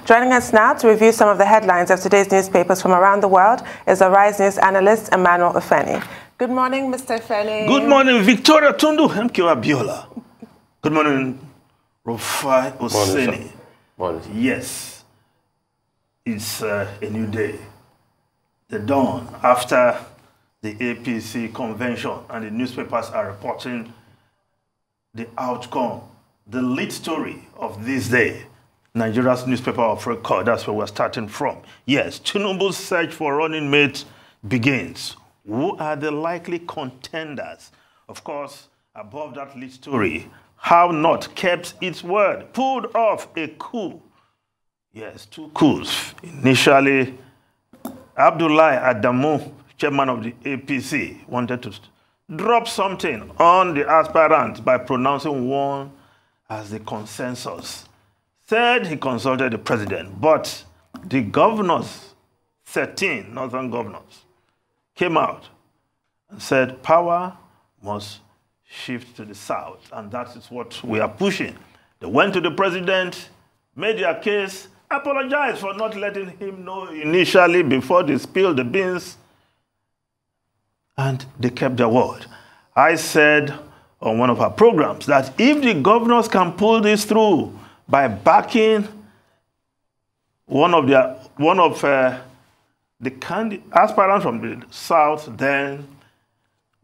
Joining us now to review some of the headlines of today's newspapers from around the world is Arise News analyst Emmanuel Ofeni. Good morning, Mr. Ofeni. Good morning, Victoria Tundu Hemkiwa Biola. Good morning, Rufai Oseni. Morning. Yes, it's a new day. The dawn after the APC convention, and the newspapers are reporting the outcome, the lead story of this day. Nigeria's newspaper of record, that's where we're starting from. Yes, Tinubu's search for running mate begins. Who are the likely contenders? Of course, above that lead story, how not kept its word, pulled off a coup. Yes, two coups. Initially, Abdullahi Adamu, chairman of the APC, wanted to drop something on the aspirants by pronouncing one as the consensus. Said he consulted the president, but the governors, 13 northern governors, came out and said power must shift to the south, and that is what we are pushing. They went to the president, made their case, apologized for not letting him know initially before they spilled the beans, and they kept their word. I said on one of our programs that if the governors can pull this through by backing one of the aspirants from the south, then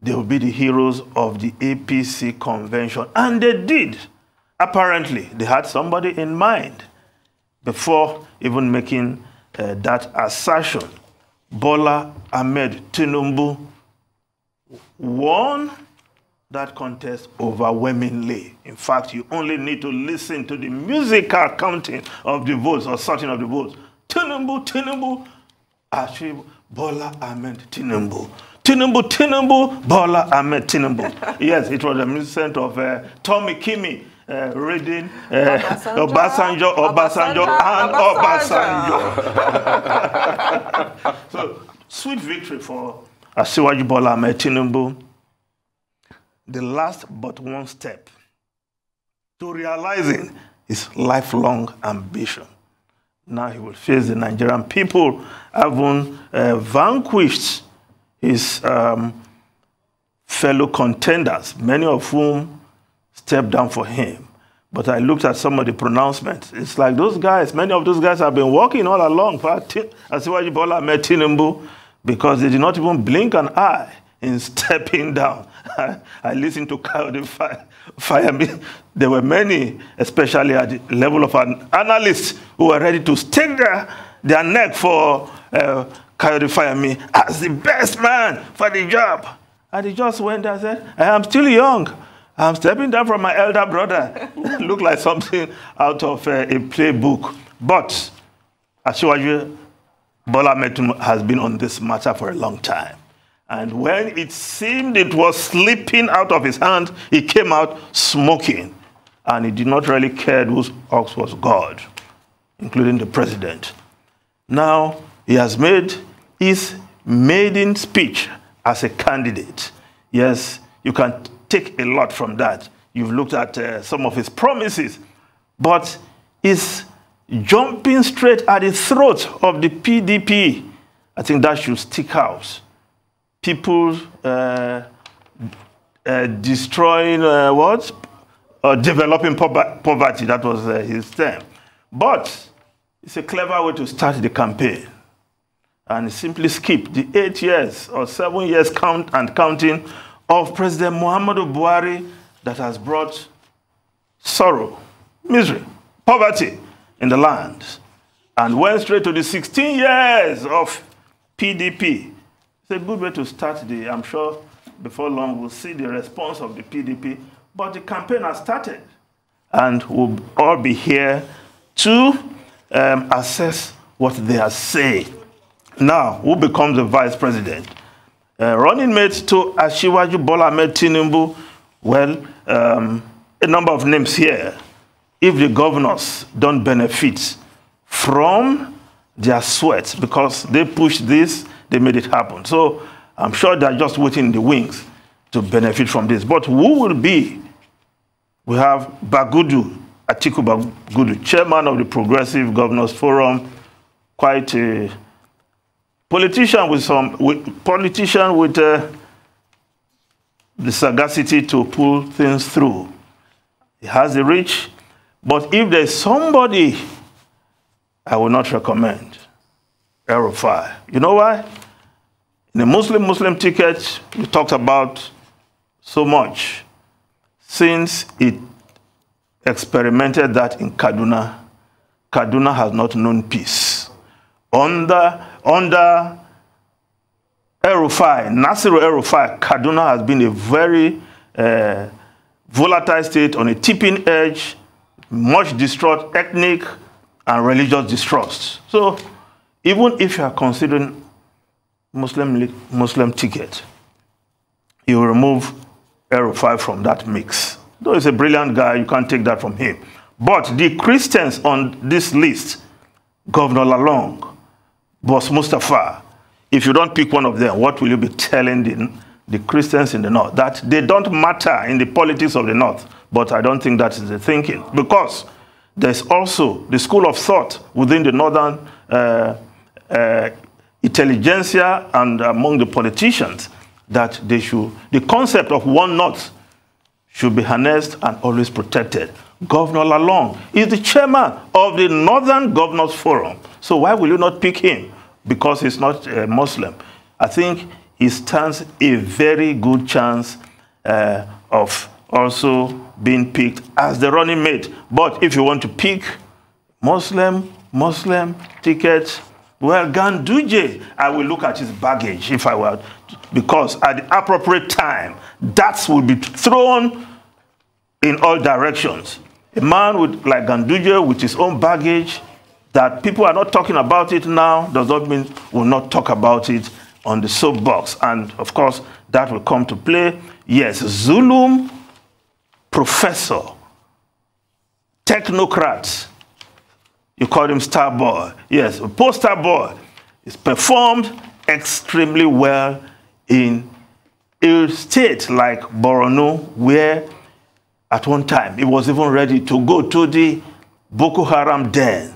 they will be the heroes of the APC convention. And they did. Apparently, they had somebody in mind before even making that assertion. Bola Ahmed Tinubu won that contest overwhelmingly. In fact, you only need to listen to the musical counting of the votes or sorting of the votes. Tinubu, actually, Bola Ahmed Tinubu. Tinubu, Bola Ahmed Tinubu. Yes, it was a movement of Tommy Kimi reading Obasanjo, and Obasanjo. So, sweet victory for Asiwaju Bola Ahmed Tinubu. The last but one step to realizing his lifelong ambition. Now he will face the Nigerian people, having vanquished his fellow contenders, many of whom stepped down for him. But I looked at some of the pronouncements. It's like those guys, many of those guys have been working all along for Asiwaju Bola Ahmed Tinubu because they did not even blink an eye in stepping down. I listened to Coyote Fire Me. There were many, especially at the level of an analyst, who were ready to stake their neck for Coyote Fire Me as the best man for the job. And he just went and said, I am still young. I'm stepping down from my elder brother. Looked like something out of a playbook. But Asiwaju Bola Ahmed Tinubu has been on this matter for a long time. And when it seemed it was slipping out of his hand, he came out smoking. And he did not really care whose ox was God, including the president. Now, he has made his maiden speech as a candidate. Yes, you can take a lot from that. You've looked at some of his promises. But he's jumping straight at the throat of the PDP. I think that should stick out. People destroying what? Developing poverty, that was his term. But it's a clever way to start the campaign. And simply skip the 8 years or 7 years counting of President Muhammadu Buhari that has brought sorrow, misery, poverty in the land. And went straight to the 16 years of PDP. It's a good way to start I'm sure before long we'll see the response of the PDP, but the campaign has started. And we'll all be here to assess what they are saying. Now, who becomes the vice president? Running mate to Asiwaju Bola Ahmed Tinubu, well, a number of names here. If the governors don't benefit from their sweat, because they pushed this, they made it happen. So I'm sure they're just waiting in the wings to benefit from this. But who will be? We have Bagudu Atiku Bagudu, chairman of the Progressive Governors Forum, quite a politician with the sagacity to pull things through. He has the reach, but if there's somebody I will not recommend, El-Rufai. You know why? In the Muslim ticket, we talked about so much. Since it experimented that in Kaduna, Kaduna has not known peace. Under El-Rufai, Nasiru El-Rufai, Kaduna has been a very volatile state on a tipping edge, much distrust, ethnic and religious distrust. So even if you are considering Muslim ticket, you remove El-Rufai from that mix. Though he's a brilliant guy, you can't take that from him. But the Christians on this list, Governor Lalong, Boss Mustafa, if you don't pick one of them, what will you be telling the Christians in the North? That they don't matter in the politics of the North. But I don't think that is the thinking. Because there's also the school of thought within the Northern intelligentsia and among the politicians that the concept of one North should be harnessed and always protected. Governor Lalong is the chairman of the Northern Governors Forum. So why will you not pick him? Because he's not a Muslim. I think he stands a very good chance of also being picked as the running mate. But if you want to pick Muslim ticket, well, Ganduje, I will look at his baggage if I were, because at the appropriate time, that will be thrown in all directions. A man like Ganduje with his own baggage, that people are not talking about it now, does not mean we'll not talk about it on the soapbox. And of course, that will come to play. Yes, Zulum, professor, technocrat, you call him star boy. Yes, a poster boy. He's performed extremely well in a state like Borno, where at one time he was even ready to go to the Boko Haram den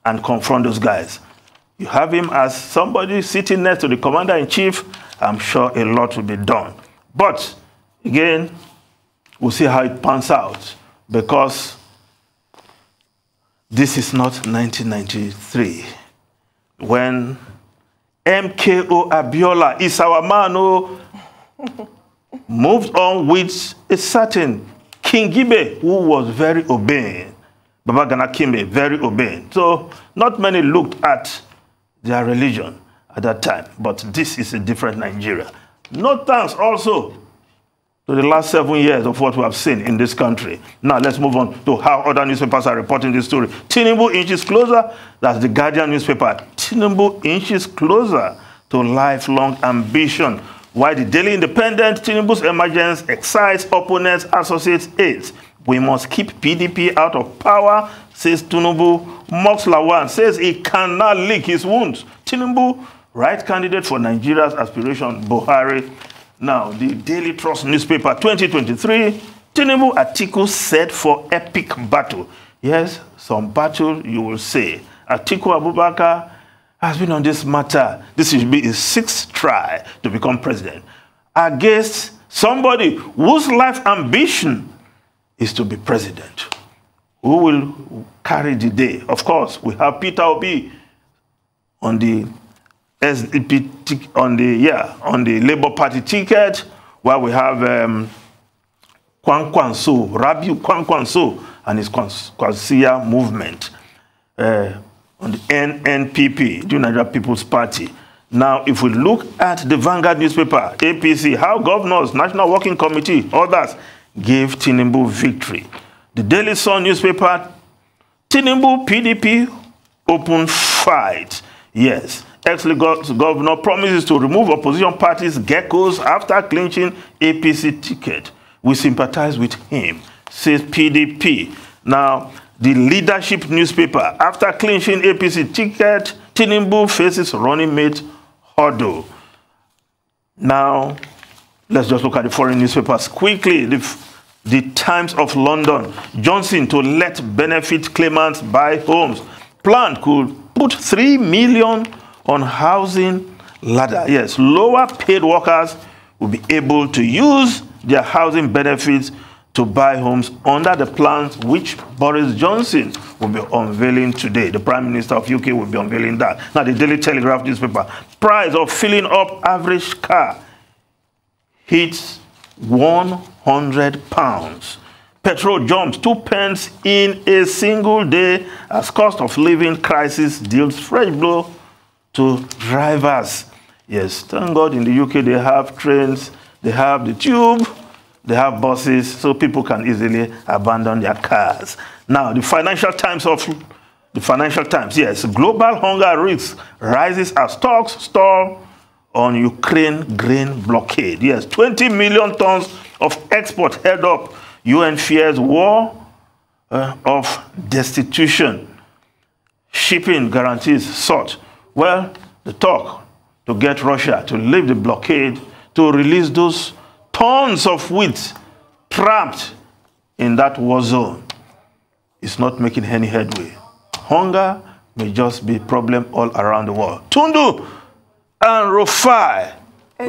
and confront those guys. You have him as somebody sitting next to the commander-in-chief. I'm sure a lot will be done. But again, we'll see how it pans out, because this is not 1993 when MKO Abiola is our man who moved on with a certain King Gibe, who was very obeying. Baba Gana Kimbe, very obeying. So not many looked at their religion at that time. But this is a different Nigeria. No thanks also to the last 7 years of what we have seen in this country. Now let's move on to how other newspapers are reporting this story. Tinubu inches closer. That's the Guardian newspaper. Tinubu inches closer to lifelong ambition. While the Daily Independent, Tinubu's emergence excites opponents, associates, aides. We must keep PDP out of power, says Tinubu. Mox Lawan says he cannot lick his wounds. Tinubu, right candidate for Nigeria's aspiration, Buhari. Now, the Daily Trust newspaper, 2023, Tinubu Atiku set for epic battle. Yes, some battle, you will say. Atiku Abubakar has been on this matter. This should be his 6th try to become president, against somebody whose life ambition is to be president. Who will carry the day? Of course, we have Peter Obi on the SDP, on the Labour Party ticket, where we have Kwankwanso, Rabiu Kwankwanso and his Kwasia movement on the NNPP, the Nigeria People's Party. Now, if we look at the Vanguard newspaper, APC, how governors, National Working Committee, others gave Tinubu victory. The Daily Sun newspaper, Tinubu PDP open fight. Yes, ex-governor promises to remove opposition parties' geckos after clinching APC ticket. We sympathize with him, says PDP. Now, the Leadership newspaper, after clinching APC ticket, Tinubu faces running mate hurdle. Now, let's just look at the foreign newspapers quickly. The the Times of London. Johnson to let benefit claimants buy homes. Plan could put 3 million on housing ladder. Yes, lower paid workers will be able to use their housing benefits to buy homes under the plans which Boris Johnson will be unveiling today. The Prime Minister of UK will be unveiling that. Now, the Daily Telegraph newspaper. Price of filling up average car hits £100. Petrol jumps 2 pence in a single day as cost of living crisis deals fresh blow to drivers. Yes, thank God in the UK they have trains, they have the tube, they have buses, so people can easily abandon their cars. Now, the Financial Times, yes, global hunger risk rises as stocks stall on Ukraine grain blockade. Yes, 20 million tons of export held up. UN fears war of destitution. Shipping guarantees sought. Well, the talk to get Russia to lift the blockade to release those tons of wheat trapped in that war zone is not making any headway. Hunger may just be a problem all around the world. Tundu and Rufai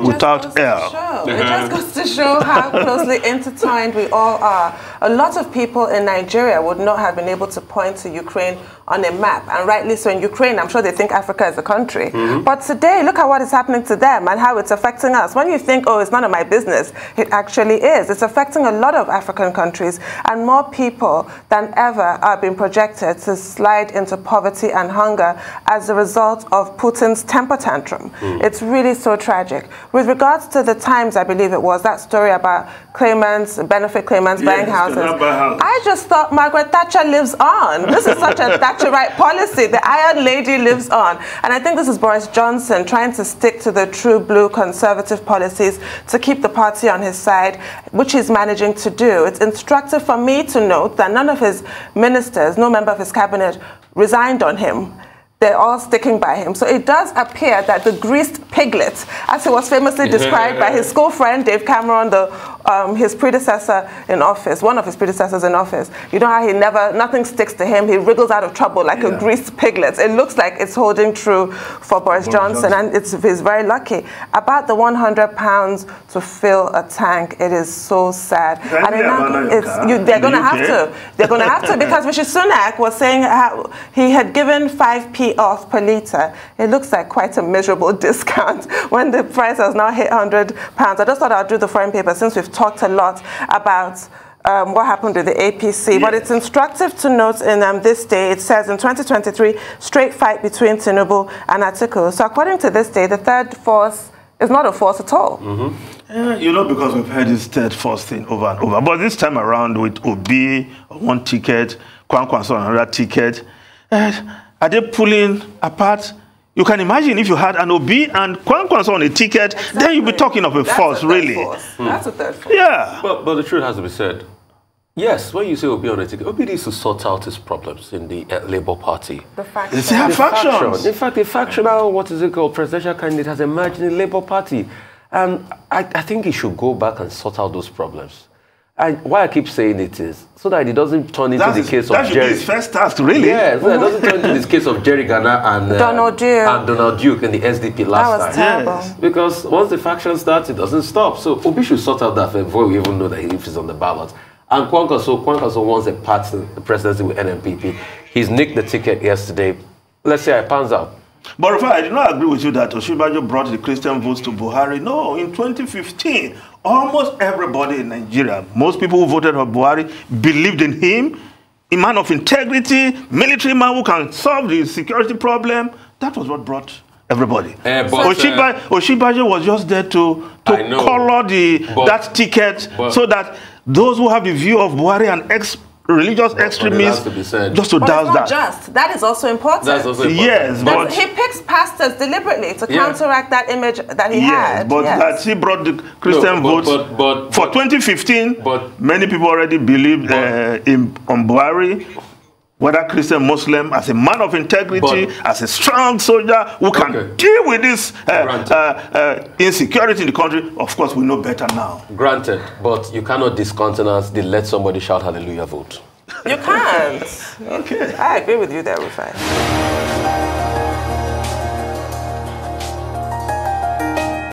without help. It just goes to show how closely intertwined we all are. A lot of people in Nigeria would not have been able to point to Ukraine on a map, and rightly so. In Ukraine, I'm sure they think Africa is a country. But today, look at what is happening to them and how it's affecting us. When you think, oh, it's none of my business, it actually is. It's affecting a lot of African countries, and more people than ever are being projected to slide into poverty and hunger as a result of Putin's temper tantrum. It's really so tragic. With regards to the Times, I believe it was, that story about claimants, benefit claimants buying houses. I just thought Margaret Thatcher lives on. This is such a Thatcherite policy. The Iron Lady lives on. And I think this is Boris Johnson trying to stick to the true blue conservative policies to keep the party on his side, which he's managing to do. It's instructive for me to note that none of his ministers, no member of his cabinet, resigned on him. They're all sticking by him. So it does appear that the greased piglet, as it was famously described by his school friend Dave Cameron, his predecessor in office, one of his predecessors in office, you know how nothing sticks to him. He wriggles out of trouble like a greased piglet. It looks like it's holding true for Boris Johnson, and he's very lucky. About the £100 to fill a tank, it is so sad. And they're going to have to. They're going to have to, because Rishi Sunak was saying how he had given 5p off per litre. It looks like quite a miserable discount when the price has now hit £100. I just thought I'd do the foreign paper since we've talked a lot about what happened with the APC. Yes. But it's instructive to note in this day, it says in 2023, straight fight between Tinubu and Atiku. So according to this day, the third force is not a force at all. You know, because we've heard this third force thing over and over. But this time around with Obi, one ticket, Kwankwaso, another ticket, are they pulling apart? You can imagine if you had an Obi and Kwankwaso on a ticket, then you'd be talking of a force, really. That's a third force. Yeah. But the truth has to be said. Yes, when you say Obi on a ticket, Obi needs to sort out his problems in the Labour Party. The faction. They have factions. In fact, the factional, presidential candidate has emerged in the Labour Party. And I think he should go back and sort out those problems. And why I keep saying it is so that it doesn't turn into the case of Jerry. That should be his first task, really. Yeah, so that it doesn't turn into this case of Jerry Ghana and Donald Duke in the SDP last time. Yes. Because once the faction starts, it doesn't stop. So Obi should sort out that before we even know that if he's on the ballot. And Kwankwaso wants a part in the presidency with NNPP. He's nicked the ticket yesterday. Let's say it pans out. But Rufai, I do not agree with you that Osinbajo brought the Christian votes to Buhari. No, in 2015, almost everybody in Nigeria, most people who voted for Buhari, believed in him, a man of integrity, military man who can solve the security problem. That was what brought everybody. Osinbajo was just there to color that ticket so that those who have the view of Buhari and religious extremists, just to douse that. Just. That is also important. That's also important. Yes, but he picks pastors deliberately to counteract that image that he had. But that he brought the Christian votes. For 2015, many people already believed on Buhari. whether Christian, Muslim, as a man of integrity, as a strong soldier who can deal with this insecurity in the country, of course, we know better now. Granted, but you cannot discountenance the let somebody shout hallelujah vote. You can't. Okay. I agree with you there, Rufai.